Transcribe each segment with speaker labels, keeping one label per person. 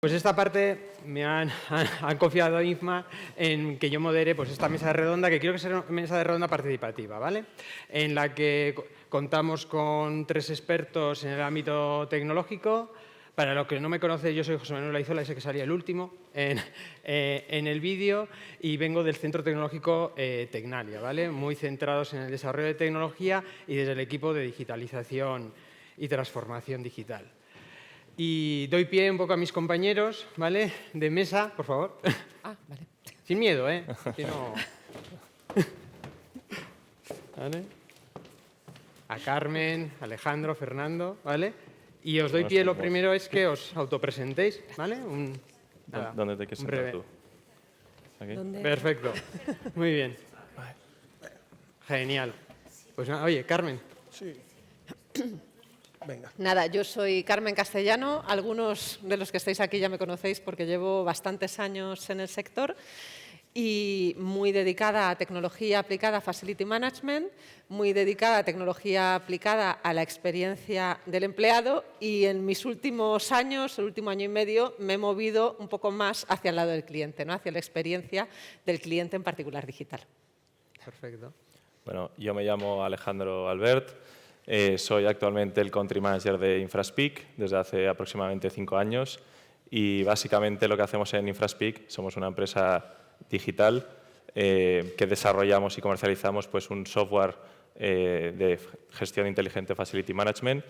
Speaker 1: Pues esta parte me han confiado INFMA en que yo modere pues esta mesa redonda, que quiero que sea una mesa de redonda participativa, ¿vale? En la que contamos con 3 expertos en el ámbito tecnológico. Para los que no me conocen, yo soy José Manuel Aizola, ese que salía el último en el vídeo, y vengo del Centro Tecnológico Tecnalia, ¿vale? Muy centrados en el desarrollo de tecnología y desde el equipo de digitalización y transformación digital. Y doy pie un poco a mis compañeros, ¿vale? De mesa, por favor.
Speaker 2: Ah, vale.
Speaker 1: Sin miedo, ¿eh? Que no... ¿Vale? A Carmen, Alejandro, Fernando, ¿vale? Y os doy pie, lo primero es que os autopresentéis, ¿vale?
Speaker 3: ¿Dónde te quieres sentar tú? ¿Aquí?
Speaker 1: Perfecto. Muy bien. Genial. Pues nada, oye, Carmen.
Speaker 4: Sí. Venga.
Speaker 2: Nada, yo soy Carmen Castellano. Algunos de los que estáis aquí ya me conocéis porque llevo bastantes años en el sector y muy dedicada a tecnología aplicada a Facility Management, muy dedicada a tecnología aplicada a la experiencia del empleado y en mis últimos años, el último año y medio, me he movido un poco más hacia el lado del cliente, ¿no? Hacia la experiencia del cliente en particular digital.
Speaker 1: Perfecto.
Speaker 3: Bueno, yo me llamo Alejandro Albert, soy actualmente el Country Manager de Infraspeak desde hace aproximadamente 5 años y básicamente lo que hacemos en Infraspeak, somos una empresa digital que desarrollamos y comercializamos pues, un software de gestión inteligente Facility Management.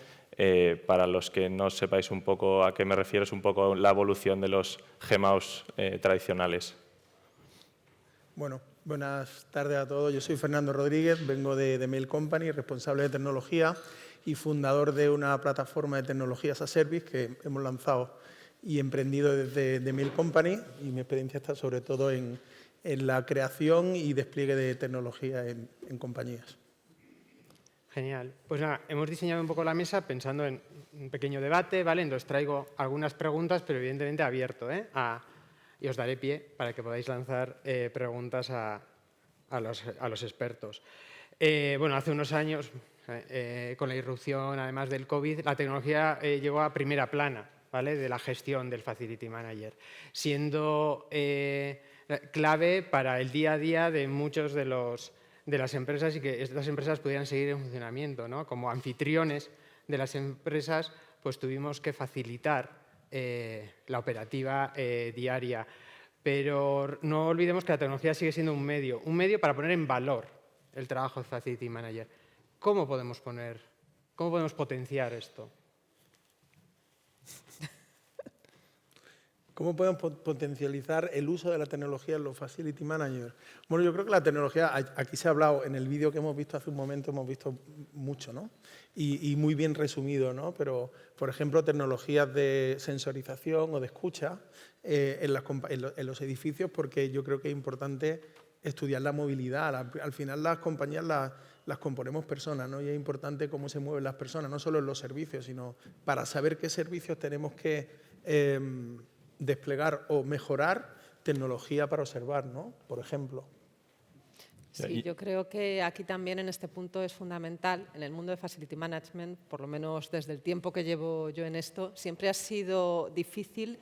Speaker 3: Para los que no sepáis un poco a qué me refiero, es un poco la evolución de los Gmaos tradicionales.
Speaker 4: Bueno, buenas tardes a todos. Yo soy Fernando Rodríguez, vengo de Mail Company, responsable de tecnología y fundador de una plataforma de tecnologías as a service que hemos lanzado y emprendido desde Mail Company, y mi experiencia está sobre todo en la creación y despliegue de tecnología en compañías.
Speaker 1: Genial. Pues nada, hemos diseñado un poco la mesa pensando en un pequeño debate, ¿vale? Entonces traigo algunas preguntas, pero evidentemente abierto, ¿eh? Y os daré pie para que podáis lanzar preguntas a los expertos. Bueno, hace unos años, con la irrupción además del COVID, la tecnología llegó a primera plana, ¿vale? De la gestión del Facility Manager, siendo clave para el día a día de muchos de las empresas y que estas empresas pudieran seguir en funcionamiento, ¿no? Como anfitriones de las empresas, pues tuvimos que facilitar la operativa diaria. Pero no olvidemos que la tecnología sigue siendo un medio para poner en valor el trabajo de Facility Manager. ¿Cómo podemos potenciar esto?
Speaker 4: ¿Cómo podemos potencializar el uso de la tecnología en los Facility Managers? Bueno, yo creo que la tecnología, aquí se ha hablado, en el vídeo que hemos visto hace un momento hemos visto mucho, ¿no? Y muy bien resumido, ¿no? Pero, por ejemplo, tecnologías de sensorización o de escucha en los edificios, porque yo creo que es importante estudiar la movilidad. Al final las compañías las componemos personas, ¿no? Y es importante cómo se mueven las personas, no solo en los servicios, sino para saber qué servicios tenemos que desplegar o mejorar tecnología para observar, ¿no? Por ejemplo.
Speaker 2: Sí, yo creo que aquí también en este punto es fundamental, en el mundo de Facility Management, por lo menos desde el tiempo que llevo yo en esto, siempre ha sido difícil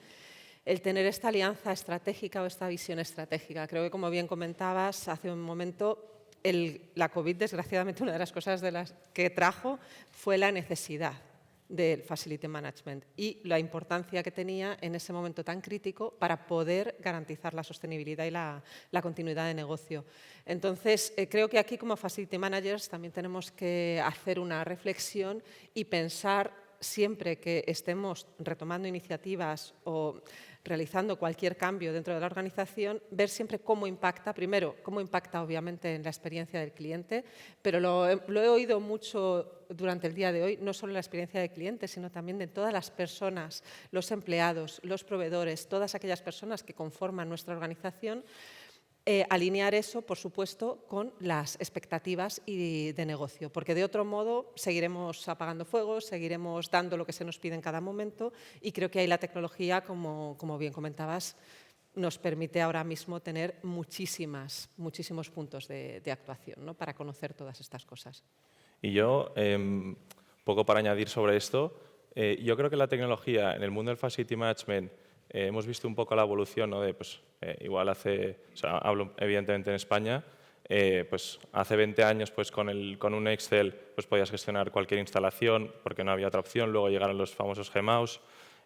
Speaker 2: el tener esta alianza estratégica o esta visión estratégica. Creo que, como bien comentabas hace un momento, la COVID, desgraciadamente, una de las cosas de las que trajo fue la necesidad del Facility Management y la importancia que tenía en ese momento tan crítico para poder garantizar la sostenibilidad y la continuidad de negocio. Entonces, creo que aquí como Facility Managers también tenemos que hacer una reflexión y pensar siempre que estemos retomando iniciativas o realizando cualquier cambio dentro de la organización, ver siempre cómo impacta, primero, cómo impacta obviamente en la experiencia del cliente, pero lo he oído mucho durante el día de hoy, no solo en la experiencia del cliente, sino también de todas las personas, los empleados, los proveedores, todas aquellas personas que conforman nuestra organización. Alinear eso, por supuesto, con las expectativas de negocio, porque de otro modo seguiremos apagando fuegos, seguiremos dando lo que se nos pide en cada momento y creo que ahí la tecnología, como bien comentabas, nos permite ahora mismo tener muchísimos puntos de actuación, ¿no? Para conocer todas estas cosas.
Speaker 3: Y yo, poco para añadir sobre esto, yo creo que la tecnología en el mundo del Facility Management hemos visto un poco la evolución, ¿no? Pues, igual hablo evidentemente en España, pues hace 20 años pues con un Excel pues podías gestionar cualquier instalación porque no había otra opción. Luego llegaron los famosos Gmaus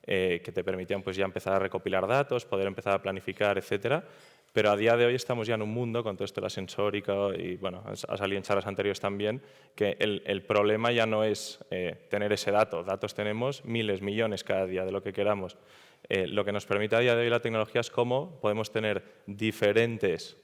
Speaker 3: que te permitían pues ya empezar a recopilar datos, poder empezar a planificar, etcétera. Pero a día de hoy estamos ya en un mundo, con todo esto de la sensórica, y bueno, ha salido en charlas anteriores también, que el problema ya no es tener ese dato. Datos tenemos miles, millones cada día de lo que queramos. Lo que nos permite a día de hoy la tecnología es cómo podemos tener diferentes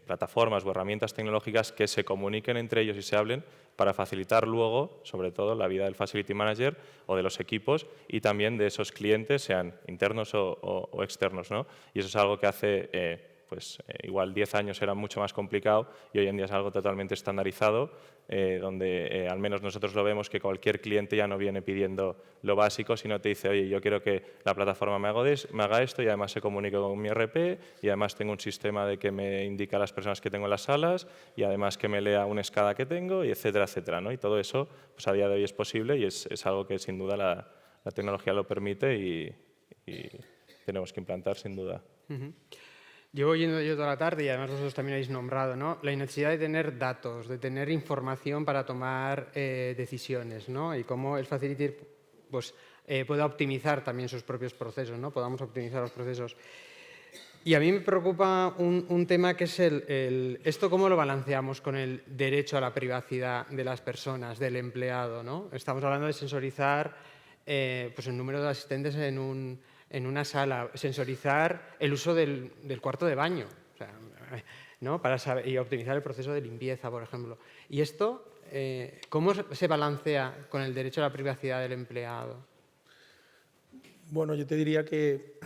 Speaker 3: plataformas o herramientas tecnológicas que se comuniquen entre ellos y se hablen para facilitar luego, sobre todo, la vida del Facility Manager o de los equipos y también de esos clientes, sean internos o externos, ¿no? Y eso es algo que hace igual 10 años era mucho más complicado y hoy en día es algo totalmente estandarizado, donde al menos nosotros lo vemos que cualquier cliente ya no viene pidiendo lo básico, sino te dice, oye, yo quiero que la plataforma me haga esto y además se comunique con mi ERP y además tengo un sistema de que me indica a las personas que tengo en las salas y además que me lea un SCADA que tengo, y etcétera, etcétera, ¿no? Y todo eso pues a día de hoy es posible y es algo que sin duda la tecnología lo permite y tenemos que implantar sin duda.
Speaker 1: Llevo oyendo yo toda la tarde, y además vosotros también habéis nombrado, ¿no?, la necesidad de tener datos, de tener información para tomar decisiones, ¿no? Y cómo el Facility pues, pueda optimizar también sus propios procesos, ¿no? Podamos optimizar los procesos. Y a mí me preocupa un tema que es esto, cómo lo balanceamos con el derecho a la privacidad de las personas, del empleado, ¿no? Estamos hablando de sensorizar pues el número de asistentes en una sala, sensorizar el uso del cuarto de baño, o sea, ¿no?, para saber, y optimizar el proceso de limpieza, por ejemplo. Y esto, ¿cómo se balancea con el derecho a la privacidad del empleado?
Speaker 4: Bueno, yo te diría que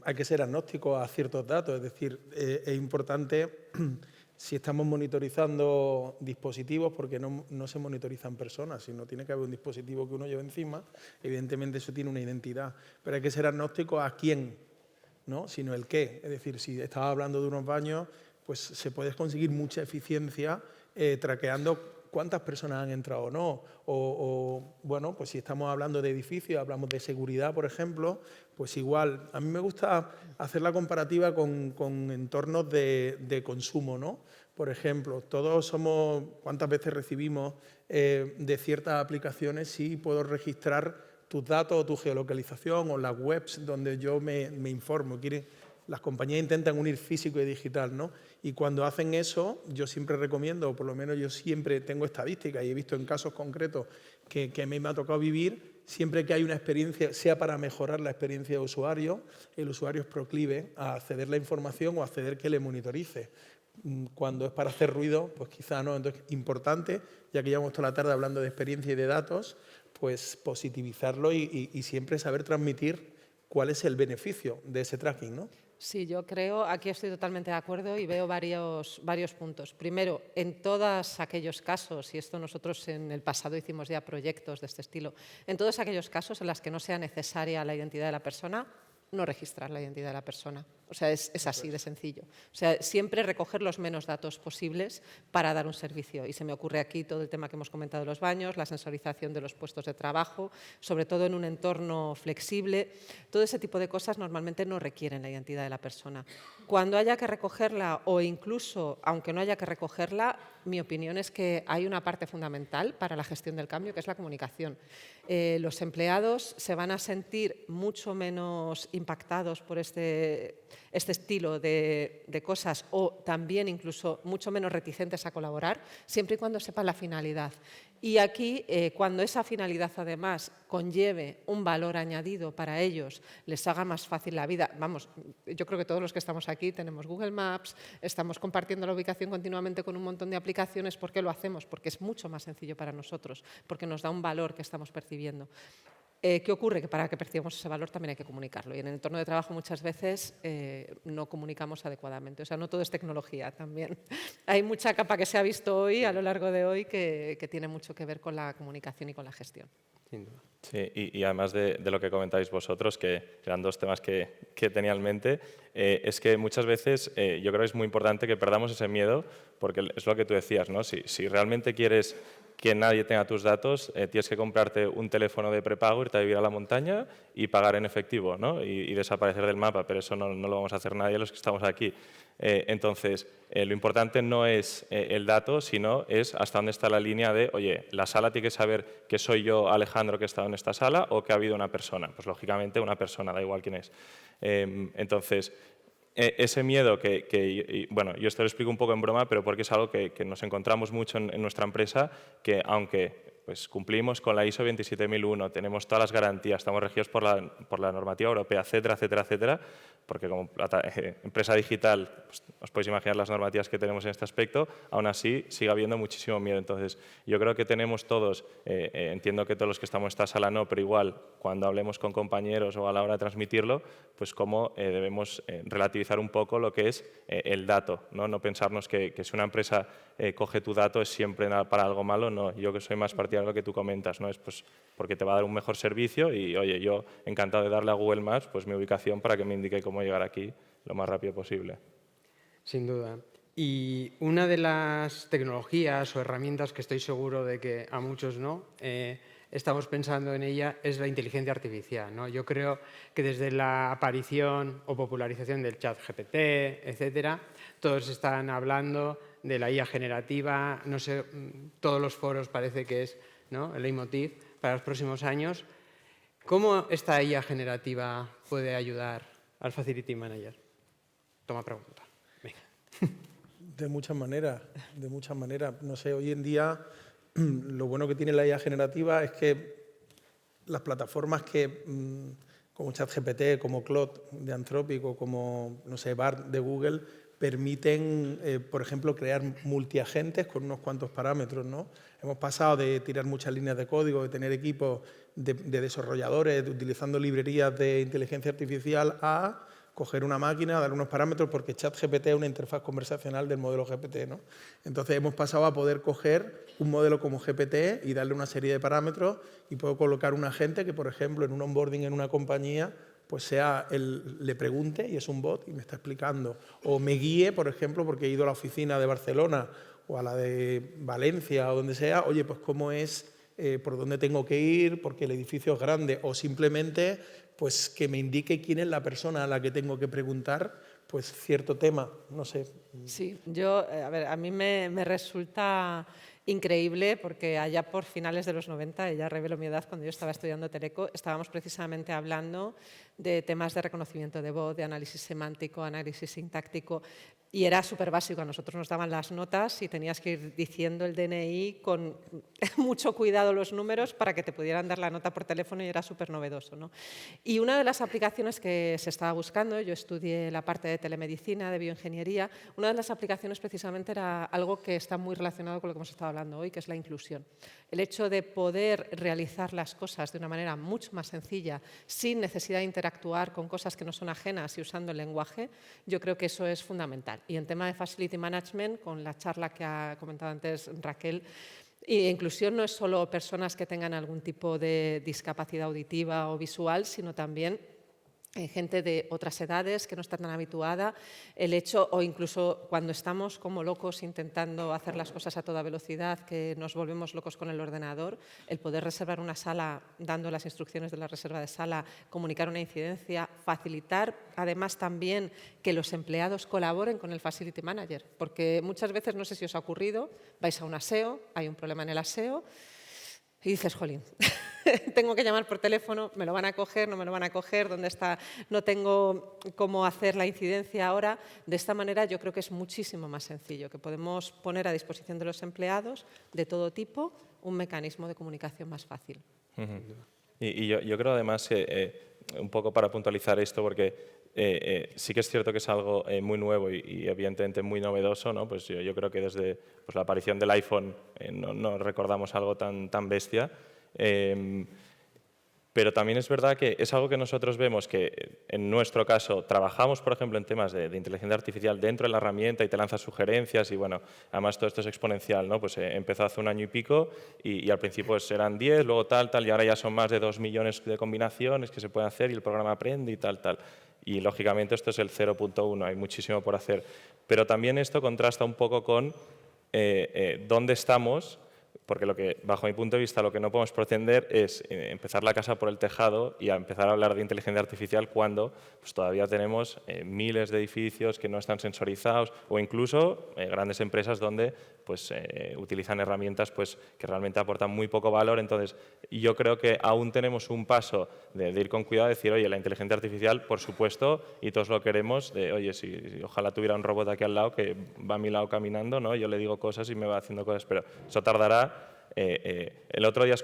Speaker 4: hay que ser agnóstico a ciertos datos, es decir, es importante si estamos monitorizando dispositivos, porque no se monitorizan personas, sino tiene que haber un dispositivo que uno lleve encima, evidentemente eso tiene una identidad, pero hay que ser agnóstico a quién, ¿no?, sino el qué. Es decir, si estaba hablando de unos baños, pues se puede conseguir mucha eficiencia traqueando cuántas personas han entrado o no, o bueno, pues si estamos hablando de edificios, hablamos de seguridad, por ejemplo, pues igual, a mí me gusta hacer la comparativa con entornos de consumo, ¿no? Por ejemplo, todos somos, ¿cuántas veces recibimos de ciertas aplicaciones si puedo registrar tus datos o tu geolocalización o las webs donde yo me informo? Las compañías intentan unir físico y digital, ¿no? Y cuando hacen eso, yo siempre recomiendo, o por lo menos yo siempre tengo estadísticas y he visto en casos concretos que a mí me ha tocado vivir, siempre que hay una experiencia, sea para mejorar la experiencia de usuario, el usuario es proclive a acceder a la información o a acceder que le monitorice. Cuando es para hacer ruido, pues quizá no. Entonces, importante, ya que llevamos toda la tarde hablando de experiencia y de datos, pues positivizarlo y siempre saber transmitir cuál es el beneficio de ese tracking, ¿no?
Speaker 2: Sí, yo creo, aquí estoy totalmente de acuerdo y veo varios puntos. Primero, en todos aquellos casos, y esto nosotros en el pasado hicimos ya proyectos de este estilo, en todos aquellos casos en los que no sea necesaria la identidad de la persona, no registrar la identidad de la persona. O sea, es así de sencillo. O sea, siempre recoger los menos datos posibles para dar un servicio. Y se me ocurre aquí todo el tema que hemos comentado de los baños, la sensorización de los puestos de trabajo, sobre todo en un entorno flexible. Todo ese tipo de cosas normalmente no requieren la identidad de la persona. Cuando haya que recogerla o incluso, aunque no haya que recogerla, mi opinión es que hay una parte fundamental para la gestión del cambio, que es la comunicación. Los empleados se van a sentir mucho menos impactados por este estilo de cosas, o también incluso mucho menos reticentes a colaborar, siempre y cuando sepan la finalidad. Y aquí, cuando esa finalidad además conlleve un valor añadido para ellos, les haga más fácil la vida. Vamos, yo creo que todos los que estamos aquí tenemos Google Maps, estamos compartiendo la ubicación continuamente con un montón de aplicaciones. ¿Por qué lo hacemos? Porque es mucho más sencillo para nosotros, porque nos da un valor que estamos percibiendo. ¿Qué ocurre? Que para que percibamos ese valor también hay que comunicarlo, y en el entorno de trabajo muchas veces no comunicamos adecuadamente. O sea, no todo es tecnología también. Hay mucha capa que se ha visto hoy, a lo largo de hoy, que tiene mucho que ver con la comunicación y con la gestión.
Speaker 1: Sin duda.
Speaker 3: Sí, y además de lo que comentáis vosotros, que eran dos temas que tenía en mente, es que muchas veces yo creo que es muy importante que perdamos ese miedo, porque es lo que tú decías, ¿no? Si realmente quieres que nadie tenga tus datos, tienes que comprarte un teléfono de prepago, irte a vivir a la montaña y pagar en efectivo, ¿no? y desaparecer del mapa, pero eso no lo vamos a hacer nadie los que estamos aquí. Entonces, lo importante no es el dato, sino es hasta dónde está la línea de, oye, la sala tiene que saber que soy yo, Alejandro, que he estado en esta sala o que ha habido una persona. Pues lógicamente una persona, da igual quién es. Entonces, ese miedo bueno, yo esto lo explico un poco en broma, pero porque es algo que nos encontramos mucho en nuestra empresa, que aunque pues, cumplimos con la ISO 27001, tenemos todas las garantías, estamos regidos por la normativa europea, etcétera, etcétera, etcétera, porque como empresa digital pues, os podéis imaginar las normativas que tenemos en este aspecto, aún así sigue habiendo muchísimo miedo. Entonces, yo creo que tenemos todos, entiendo que todos los que estamos en esta sala no, pero igual cuando hablemos con compañeros o a la hora de transmitirlo, pues cómo debemos relativizar un poco lo que es el dato, no pensarnos que si una empresa coge tu dato es siempre para algo malo, no. Yo que soy más partidario de lo que tú comentas, ¿no? Es pues porque te va a dar un mejor servicio y, oye, yo encantado de darle a Google Maps pues mi ubicación para que me indique cómo llegar aquí lo más rápido posible.
Speaker 1: Sin duda. Y una de las tecnologías o herramientas que estoy seguro de que a muchos no, estamos pensando en ella, es la inteligencia artificial, ¿no? Yo creo que desde la aparición o popularización del chat GPT, etcétera, todos están hablando de la IA generativa, no sé, todos los foros parece que es, ¿no?, el leitmotiv para los próximos años. ¿Cómo esta IA generativa puede ayudar al Facility Manager? Toma pregunta. Venga.
Speaker 4: De muchas maneras, de muchas maneras. No sé, hoy en día lo bueno que tiene la IA generativa es que las plataformas como ChatGPT, como Claude de Anthropic o como, no sé, Bard de Google, permiten, por ejemplo, crear multiagentes con unos cuantos parámetros, ¿no? Hemos pasado de tirar muchas líneas de código, de tener equipos de desarrolladores utilizando librerías de inteligencia artificial a coger una máquina, dar unos parámetros, porque ChatGPT es una interfaz conversacional del modelo GPT, ¿no? Entonces hemos pasado a poder coger un modelo como GPT y darle una serie de parámetros y puedo colocar un agente que, por ejemplo, en un onboarding en una compañía, pues le pregunte y es un bot y me está explicando. O me guíe, por ejemplo, porque he ido a la oficina de Barcelona o a la de Valencia o donde sea, oye, pues cómo es, por dónde tengo que ir, porque el edificio es grande, o simplemente pues que me indique quién es la persona a la que tengo que preguntar pues cierto tema, no sé.
Speaker 2: Sí, a mí me resulta increíble porque allá por finales de los 90, ya revelo mi edad, cuando yo estaba estudiando Teleco, estábamos precisamente hablando de temas de reconocimiento de voz, de análisis semántico, análisis sintáctico, y era súper básico. A nosotros nos daban las notas y tenías que ir diciendo el DNI con mucho cuidado los números para que te pudieran dar la nota por teléfono y era súper novedoso, ¿no? Y una de las aplicaciones que se estaba buscando, yo estudié la parte de telemedicina, de bioingeniería, una de las aplicaciones precisamente era algo que está muy relacionado con lo que hemos estado hablando hoy, que es la inclusión. El hecho de poder realizar las cosas de una manera mucho más sencilla, sin necesidad de interactuar con cosas que no son ajenas y usando el lenguaje, yo creo que eso es fundamental. Y en tema de Facility Management, con la charla que ha comentado antes Raquel, inclusión no es solo personas que tengan algún tipo de discapacidad auditiva o visual, sino también gente de otras edades que no está tan habituada, el hecho, o incluso cuando estamos como locos intentando hacer las cosas a toda velocidad, que nos volvemos locos con el ordenador, el poder reservar una sala dando las instrucciones de la reserva de sala, comunicar una incidencia, facilitar además también que los empleados colaboren con el Facility Manager, porque muchas veces, no sé si os ha ocurrido, vais a un aseo, hay un problema en el aseo y dices, jolín, tengo que llamar por teléfono, me lo van a coger, no me lo van a coger, ¿dónde está? No tengo cómo hacer la incidencia ahora. De esta manera yo creo que es muchísimo más sencillo, que podemos poner a disposición de los empleados de todo tipo un mecanismo de comunicación más fácil.
Speaker 3: Y yo creo además, un poco para puntualizar esto, porque sí que es cierto que es algo muy nuevo y evidentemente muy novedoso, ¿no? Pues yo creo que desde pues, la aparición del iPhone no recordamos algo tan bestia. Pero también es verdad que es algo que nosotros vemos que en nuestro caso trabajamos, por ejemplo, en temas de inteligencia artificial dentro de la herramienta y te lanza sugerencias y bueno, además todo esto es exponencial, ¿no? Pues empezó hace un año y pico y al principio pues, eran 10, luego tal y ahora ya son más de 2 millones de combinaciones que se pueden hacer y el programa aprende y tal. Y lógicamente esto es el 0.1, hay muchísimo por hacer. Pero también esto contrasta un poco con dónde estamos porque bajo mi punto de vista lo que no podemos pretender es empezar la casa por el tejado y a empezar a hablar de inteligencia artificial cuando pues, todavía tenemos miles de edificios que no están sensorizados o incluso grandes empresas donde pues, utilizan herramientas pues, que realmente aportan muy poco valor. Entonces, yo creo que aún tenemos un paso de ir con cuidado, de decir, oye, la inteligencia artificial, por supuesto, y todos lo queremos, de, oye, si ojalá tuviera un robot aquí al lado que va a mi lado caminando, ¿no? Yo le digo cosas y me va haciendo cosas, pero eso tardará. El otro día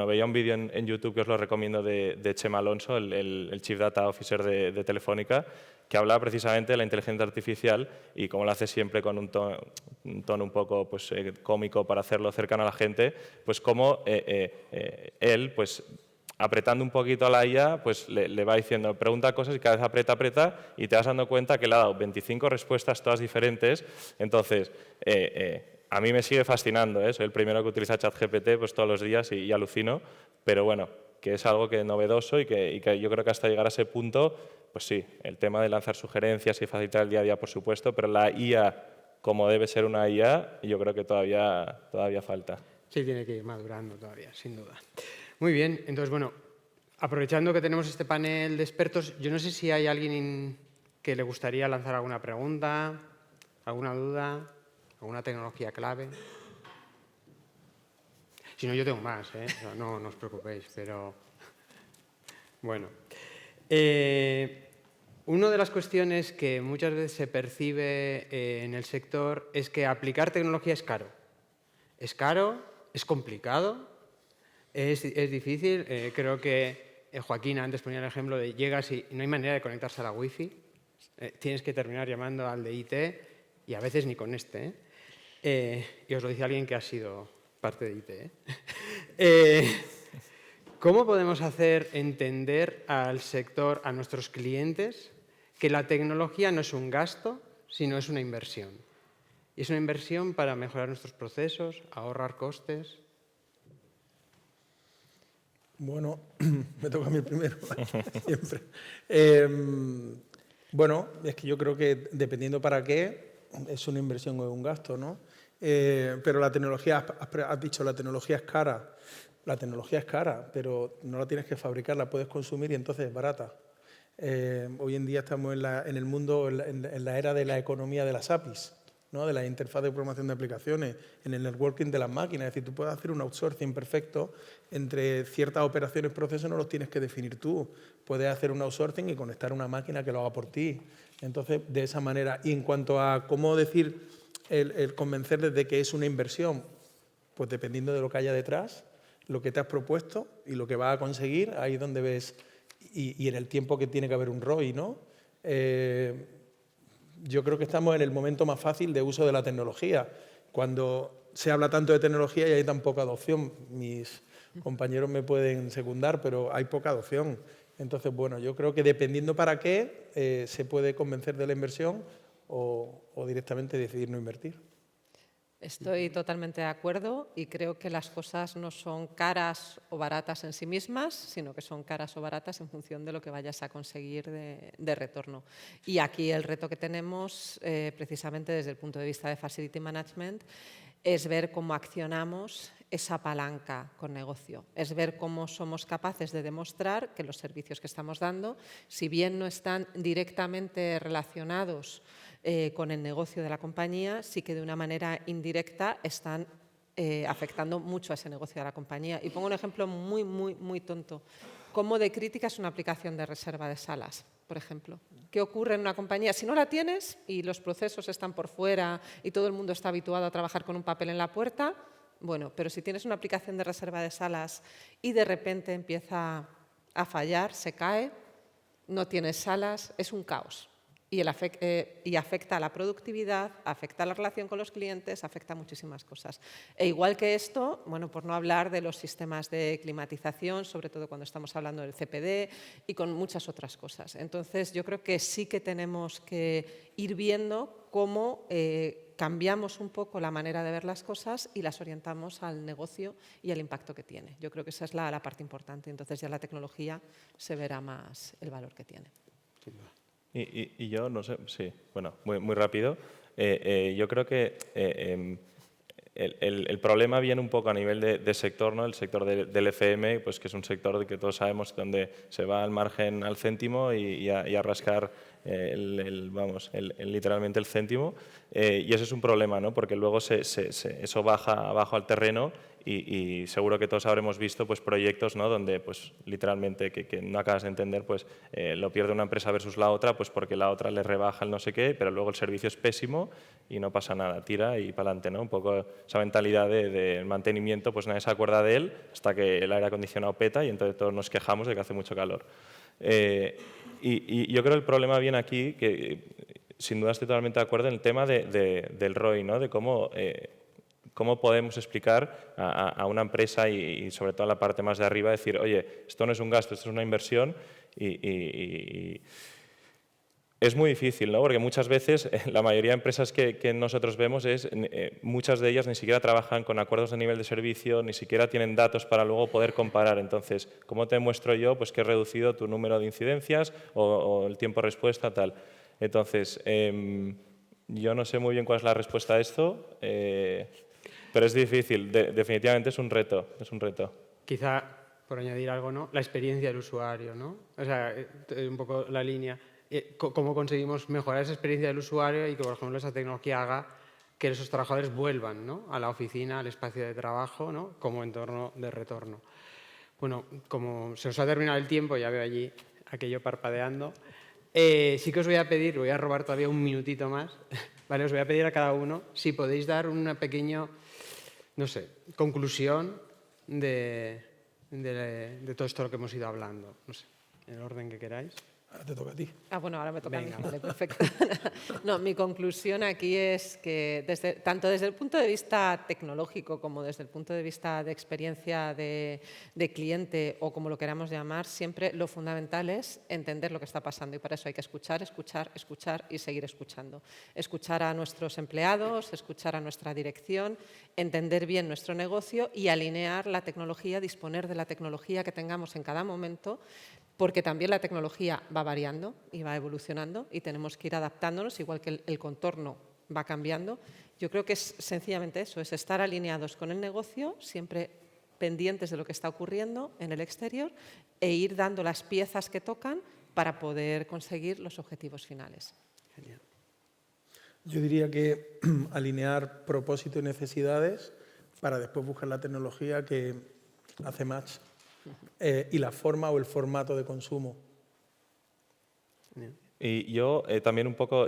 Speaker 3: veía un vídeo en YouTube que os lo recomiendo de Chema Alonso, el Chief Data Officer de Telefónica, que hablaba precisamente de la inteligencia artificial y como lo hace siempre con un tono un poco pues, cómico para hacerlo cercano a la gente, pues cómo él, pues, apretando un poquito a la IA, pues le va diciendo, pregunta cosas y cada vez aprieta y te vas dando cuenta que le ha dado 25 respuestas todas diferentes. Entonces, a mí me sigue fascinando, soy el primero que utiliza ChatGPT pues, todos los días y alucino, pero bueno, que es algo que es novedoso y que yo creo que hasta llegar a ese punto, pues sí, el tema de lanzar sugerencias y facilitar el día a día, por supuesto, pero la IA, como debe ser una IA, yo creo que todavía falta.
Speaker 1: Sí, tiene que ir madurando todavía, sin duda. Muy bien, entonces, bueno, aprovechando que tenemos este panel de expertos, yo no sé si hay alguien que le gustaría lanzar alguna pregunta, alguna duda, alguna tecnología clave. Si no, yo tengo más, no os preocupéis, pero bueno. Una de las cuestiones que muchas veces se percibe en el sector es que aplicar tecnología es caro. Es caro, es complicado, es difícil. Creo que Joaquín antes ponía el ejemplo de llegas y no hay manera de conectarse a la wifi. Tienes que terminar llamando al de IT y a veces ni con este. Y os lo dice alguien que ha sido parte de IT. ¿Cómo podemos hacer entender al sector, a nuestros clientes, que la tecnología no es un gasto, sino es una inversión? Y es una inversión para mejorar nuestros procesos, ahorrar costes.
Speaker 4: Bueno, me toca a mí primero, siempre. Bueno, es que yo creo que dependiendo para qué, es una inversión o es un gasto, ¿no? Pero la tecnología, has dicho, la tecnología es cara. La tecnología es cara, pero no la tienes que fabricar, la puedes consumir y entonces es barata. Hoy en día estamos en el mundo, en la era de la economía de las APIs, ¿no? De la interfaz de programación de aplicaciones, en el networking de las máquinas. Es decir, tú puedes hacer un outsourcing perfecto entre ciertas operaciones, procesos, no los tienes que definir tú. Puedes hacer un outsourcing y conectar una máquina que lo haga por ti. Entonces, de esa manera. Y en cuanto a cómo decir, el convencerles de que es una inversión, pues dependiendo de lo que haya detrás, lo que te has propuesto y lo que vas a conseguir, ahí es donde ves, y en el tiempo que tiene que haber un ROI, ¿no? Yo creo que estamos en el momento más fácil de uso de la tecnología. Cuando se habla tanto de tecnología y hay tan poca adopción, mis compañeros me pueden secundar, pero hay poca adopción. Entonces, bueno, yo creo que dependiendo para qué, se puede convencer de la inversión o directamente decidir no invertir.
Speaker 2: Estoy totalmente de acuerdo y creo que las cosas no son caras o baratas en sí mismas, sino que son caras o baratas en función de lo que vayas a conseguir de retorno. Y aquí el reto que tenemos, precisamente desde el punto de vista de Facility Management, es ver cómo accionamos esa palanca con negocio, es ver cómo somos capaces de demostrar que los servicios que estamos dando, si bien no están directamente relacionados con el negocio de la compañía, sí que de una manera indirecta están afectando mucho a ese negocio de la compañía. Y pongo un ejemplo muy tonto. ¿Cómo de crítica es una aplicación de reserva de salas, por ejemplo? ¿Qué ocurre en una compañía? Si no la tienes y los procesos están por fuera y todo el mundo está habituado a trabajar con un papel en la puerta, bueno, pero si tienes una aplicación de reserva de salas y de repente empieza a fallar, se cae, no tienes salas, es un caos. Y afecta a la productividad, afecta a la relación con los clientes, afecta a muchísimas cosas. E igual que esto, bueno, por no hablar de los sistemas de climatización, sobre todo cuando estamos hablando del CPD y con muchas otras cosas. Entonces, yo creo que sí que tenemos que ir viendo cómo cambiamos un poco la manera de ver las cosas y las orientamos al negocio y al impacto que tiene. Yo creo que esa es la parte importante. Entonces, ya la tecnología se verá más el valor que tiene.
Speaker 3: Y yo, no sé, sí, bueno, muy rápido. Yo creo que el problema viene un poco a nivel de sector, ¿no? El sector del FM, pues que es un sector que todos sabemos donde se va al margen al céntimo y a rascar literalmente el céntimo. Y ese es un problema, ¿no? Porque luego eso baja abajo al terreno y seguro que todos habremos visto pues, proyectos, ¿no? Donde pues, literalmente que no acabas de entender, pues, lo pierde una empresa versus la otra, pues porque la otra le rebaja el no sé qué, pero luego el servicio es pésimo y no pasa nada, tira y para adelante, ¿no? Un poco esa mentalidad de mantenimiento, pues nadie se acuerda de él hasta que el aire acondicionado peta y entonces todos nos quejamos de que hace mucho calor. Y yo creo que el problema viene aquí, que sin duda estoy totalmente de acuerdo en el tema del ROI, ¿no? De cómo podemos explicar a una empresa y sobre todo a la parte más de arriba, decir, oye, esto no es un gasto, esto es una inversión y es muy difícil, ¿no? Porque muchas veces la mayoría de empresas que nosotros vemos, muchas de ellas ni siquiera trabajan con acuerdos de nivel de servicio, ni siquiera tienen datos para luego poder comparar. Entonces, ¿cómo te muestro yo pues, que he reducido tu número de incidencias o el tiempo de respuesta, tal? Entonces, yo no sé muy bien cuál es la respuesta a esto, pero es difícil. Definitivamente es un reto, es un reto.
Speaker 1: Quizá, por añadir algo, ¿no? La experiencia del usuario, ¿no? O sea, un poco la línea. Cómo conseguimos mejorar esa experiencia del usuario y que, por ejemplo, esa tecnología haga que esos trabajadores vuelvan, ¿no? A la oficina, al espacio de trabajo, ¿no? Como entorno de retorno. Bueno, como se nos ha terminado el tiempo, ya veo allí aquello parpadeando, sí que os voy a pedir, voy a robar todavía un minutito más, ¿vale? Os voy a pedir a cada uno si podéis dar una pequeña, no sé, conclusión de todo esto lo que hemos ido hablando. No sé, en el orden que queráis.
Speaker 4: Ahora te toca a ti.
Speaker 2: Bueno, ahora me toca
Speaker 1: Venga.
Speaker 2: a mí. Vale, perfecto. No, mi conclusión aquí es que tanto desde el punto de vista tecnológico como desde el punto de vista de experiencia de cliente o como lo queramos llamar, siempre lo fundamental es entender lo que está pasando y para eso hay que escuchar, escuchar, escuchar y seguir escuchando. Escuchar a nuestros empleados, escuchar a nuestra dirección, entender bien nuestro negocio y alinear la tecnología, disponer de la tecnología que tengamos en cada momento, porque también la tecnología va variando y va evolucionando y tenemos que ir adaptándonos, igual que el contorno va cambiando. Yo creo que es sencillamente eso, es estar alineados con el negocio, siempre pendientes de lo que está ocurriendo en el exterior e ir dando las piezas que tocan para poder conseguir los objetivos finales.
Speaker 1: Genial.
Speaker 4: Yo diría que alinear propósito y necesidades para después buscar la tecnología que hace match. Y la forma o el formato de consumo.
Speaker 3: Y yo también un poco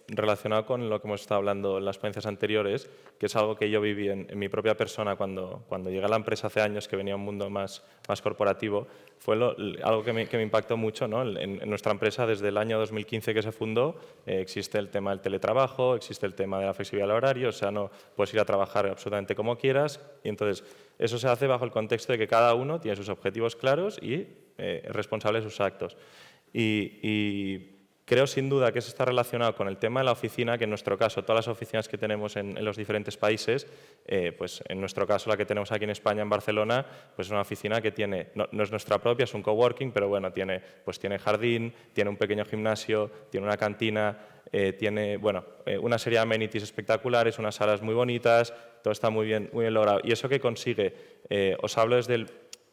Speaker 3: relacionado con lo que hemos estado hablando en las ponencias anteriores, que es algo que yo viví en mi propia persona cuando llegué a la empresa hace años, que venía a un mundo más corporativo, fue algo que me impactó mucho, ¿no? En nuestra empresa, desde el año 2015 que se fundó, existe el tema del teletrabajo, existe el tema de la flexibilidad del horario, o sea, no puedes ir a trabajar absolutamente como quieras, y entonces eso se hace bajo el contexto de que cada uno tiene sus objetivos claros y es responsable de sus actos. Y creo sin duda que eso está relacionado con el tema de la oficina, que en nuestro caso, todas las oficinas que tenemos en los diferentes países, pues en nuestro caso la que tenemos aquí en España, en Barcelona, pues es una oficina que tiene, no es nuestra propia, es un coworking, pero bueno, tiene jardín, tiene un pequeño gimnasio, tiene una cantina, tiene una serie de amenities espectaculares, unas salas muy bonitas, todo está muy bien logrado. ¿Y eso qué consigue? Os hablo desde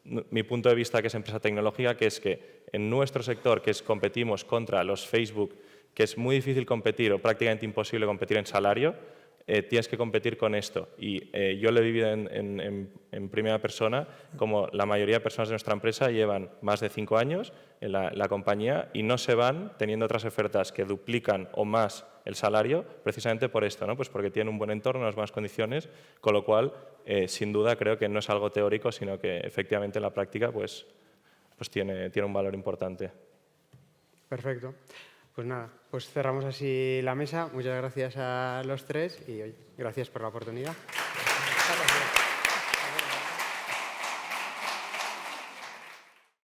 Speaker 3: mi punto de vista, que es empresa tecnológica, que es que en nuestro sector, que es competimos contra los Facebook, que es muy difícil competir o prácticamente imposible competir en salario, tienes que competir con esto. Y yo lo he vivido en primera persona, como la mayoría de personas de nuestra empresa llevan más de 5 años en la compañía y no se van teniendo otras ofertas que duplican o más el salario precisamente por esto, ¿no? Pues porque tienen un buen entorno, unas buenas condiciones, con lo cual, sin duda, creo que no es algo teórico, sino que efectivamente en la práctica pues tiene un valor importante.
Speaker 1: Perfecto. Pues nada, pues cerramos así la mesa. Muchas gracias a los tres y oye, gracias por la oportunidad.